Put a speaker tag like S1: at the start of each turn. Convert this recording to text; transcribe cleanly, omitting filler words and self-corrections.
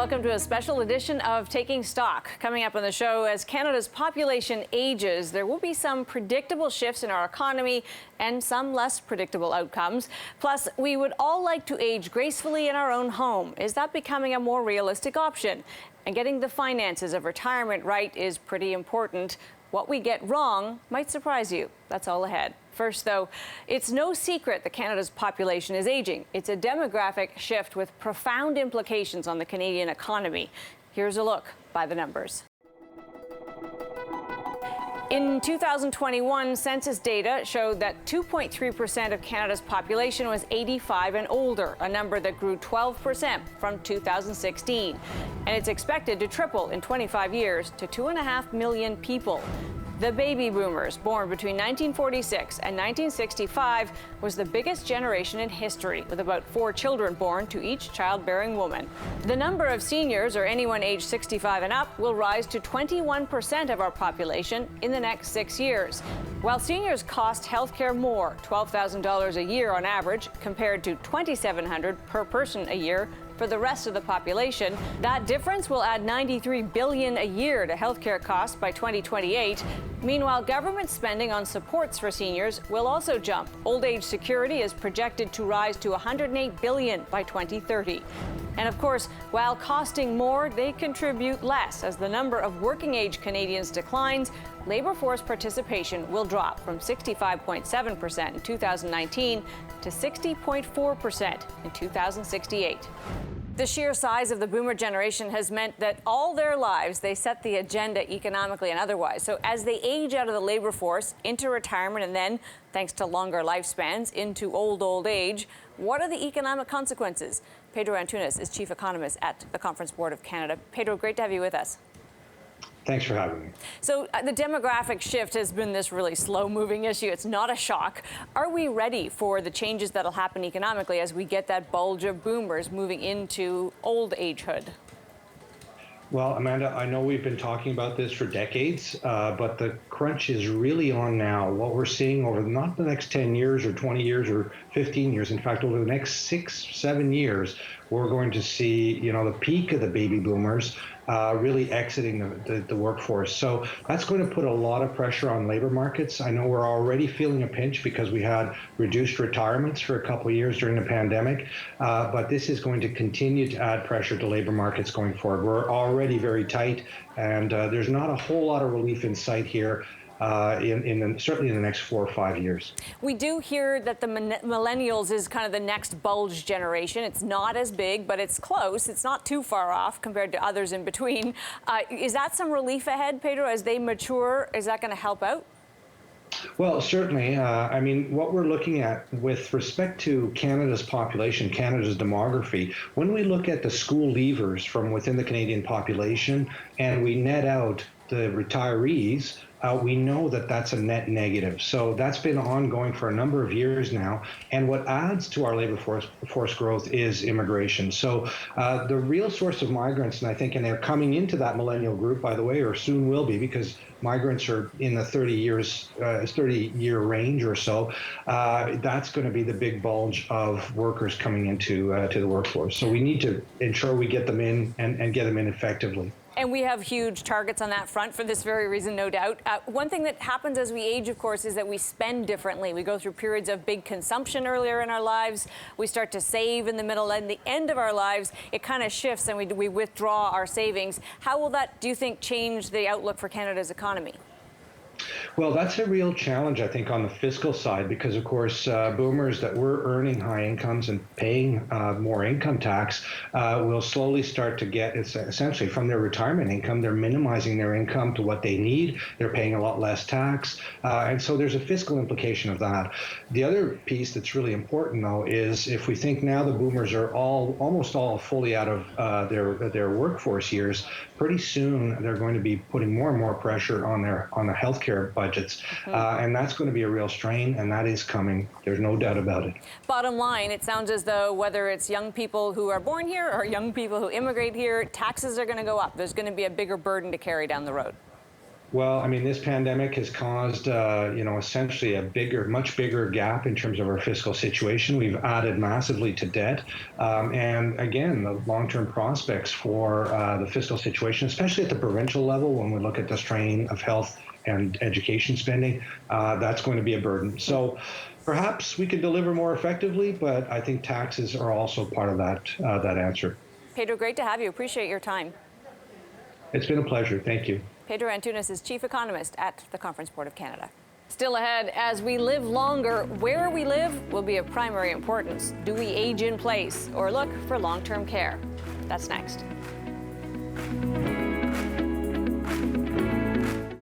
S1: Welcome to a special edition of Taking Stock. Coming up on the show, as Canada's population ages, there will be some predictable shifts in our economy and some less predictable outcomes. Plus, we would all like to age gracefully in our own home. Is that becoming a more realistic option? And getting the finances of retirement right is pretty important. What we get wrong might surprise you. That's all ahead. First, though, it's no secret that Canada's population is aging. It's a demographic shift with profound implications on the Canadian economy. Here's a look by the numbers. In 2021, census data showed that 2.3% of Canada's population was 85 and older, a number that grew 12% from 2016. And it's expected to triple in 25 years to 2.5 million people. The baby boomers, born between 1946 and 1965, was the biggest generation in history, with about 4 children born to each childbearing woman. The number of seniors, or anyone aged 65 and up, will rise to 21% of our population in the next 6 years. While seniors cost healthcare more, $12,000 a year on average, compared to $2,700 per person a year for the rest of the population, that difference will add $93 billion a year to healthcare costs by 2028. Meanwhile, government spending on supports for seniors will also jump. Old age security is projected to rise to $108 billion by 2030. And of course, while costing more, they contribute less. As the number of working age Canadians declines, labor force participation will drop from 65.7% in 2019 to 60.4% in 2068. The sheer size of the boomer generation has meant that all their lives they set the agenda economically and otherwise. So as they age out of the labor force into retirement and then, thanks to longer lifespans, into old age, what are the economic consequences? Pedro Antunes is chief economist at the Conference Board of Canada. Pedro, great to have you with us.
S2: Thanks for having me.
S1: So the demographic shift has been this really slow-moving issue. It's not a shock. Are we ready for the changes that'll happen economically as we get that bulge of boomers moving into old agehood?
S2: Well, Amanda, I know we've been talking about this for decades, but the crunch is really on now. What we're seeing over not the next 10 years or 20 years or 15 years, in fact, over the next 6-7 years, we're going to see, the peak of the baby boomers really exiting the workforce. So that's going to put a lot of pressure on labor markets. I know we're already feeling a pinch because we had reduced retirements for a couple of years during the pandemic, but this is going to continue to add pressure to labor markets going forward. We're already very tight, and there's not a whole lot of relief in sight here. Certainly in the next 4 or 5 years.
S1: We do hear that the millennials is kind of the next bulge generation. It's not as big, but it's close. It's not too far off compared to others in between. Is that some relief ahead, Pedro, as they mature? Is that going to help out?
S2: Well, certainly. What we're looking at with respect to Canada's population, Canada's demography, when we look at the school leavers from within the Canadian population and we net out the retirees, we know that that's a net negative. So that's been ongoing for a number of years now. And what adds to our labor force growth is immigration. So the real source of migrants, and they're coming into that millennial group, by the way, or soon will be, because migrants are in the 30-year range or so. That's going to be the big bulge of workers coming into to the workforce. So we need to ensure we get them in and get them in effectively.
S1: And we have huge targets on that front for this very reason, no doubt. One thing that happens as we age, of course, is that we spend differently. We go through periods of big consumption earlier in our lives. We start to save in the middle, and the end of our lives, it kind of shifts and we withdraw our savings. How will that, do you think, change the outlook for Canada's economy?
S2: Well, that's a real challenge, I think, on the fiscal side, because, of course, boomers that were earning high incomes and paying more income tax will slowly start to get, essentially from their retirement income, they're minimizing their income to what they need. They're paying a lot less tax. And so there's a fiscal implication of that. The other piece that's really important, though, is if we think now the boomers are almost all fully out of their workforce years, pretty soon they're going to be putting more and more pressure on their healthcare budgets, and that's going to be a real strain, and that is coming. There's no doubt about it.
S1: Bottom line, it sounds as though whether it's young people who are born here or young people who immigrate here, taxes are going to go up. There's going to be a bigger burden to carry down the road.
S2: Well, I mean, this pandemic has caused, essentially much bigger gap in terms of our fiscal situation. We've added massively to debt. And again, the long-term prospects for the fiscal situation, especially at the provincial level, when we look at the strain of health and education spending, that's going to be a burden. So perhaps we could deliver more effectively, but I think taxes are also part of that answer.
S1: Pedro, great to have you. Appreciate your time.
S2: It's been a pleasure. Thank you.
S1: Pedro Antunes is chief economist at the Conference Board of Canada. Still ahead, as we live longer, where we live will be of primary importance. Do we age in place or look for long-term care? That's next.